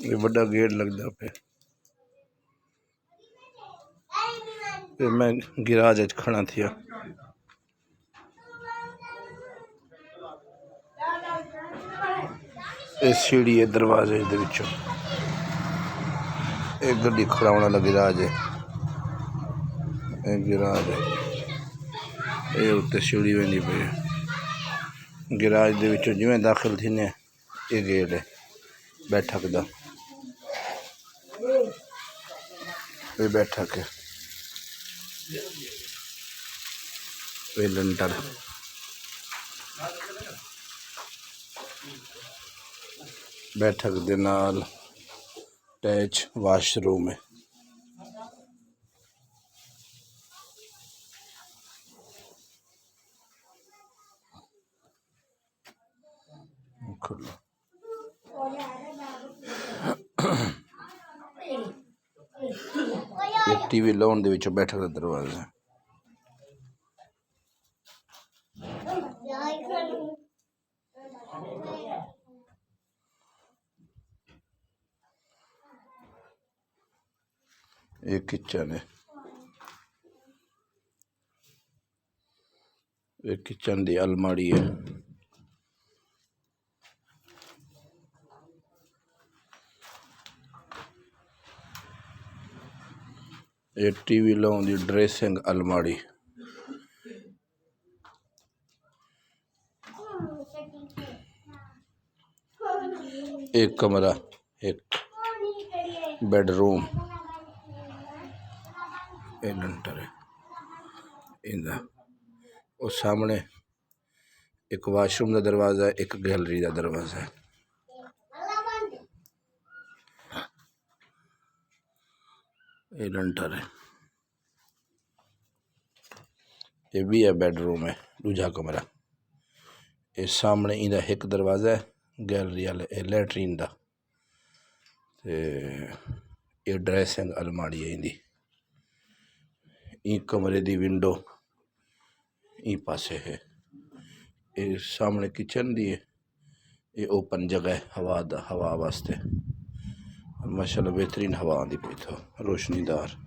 ये बड़ा गेट लगता पे। फिर मैं गिराज खड़ा थिया। सीढ़ी है दरवाजे एक गड्डी खड़ाने वाला गिराज है। गिराज है ये उत्ते सीढ़ी वेंदी पे। गिराज दे विचों जिवें दाखिल थीने ये गेट है बैठक दा। ये बैठक है ये लंटर बैठक दे नाल अटैच वाशरूम है। टीवी लाउन दे विचों बैठक दा दरवाजा है। ये किचन है। ये किचन दी अलमारी है। ये टीवी लाउन दी ड्रेसिंग अलमारी। एक कमरा एक बेडरूम लंटर है इंदा। और सामने एक वाशरूम का दरवाजा है एक गैलरी का दरवाजा है। ये लंटर है। ये भी है बेडरूम है दूजा कमरा। ये सामने इंदा एक दरवाजा है गैलरी वाले लैटरीन का। ये ड्रेसिंग अलमारी है इंदी। कमरे दी विंडो ई पासे है। ये सामने किचन दी है। ये ओपन जगह है हवा वास्ते। माशाल्लाह बेहतरीन हवा आती पई तो रोशनीदार।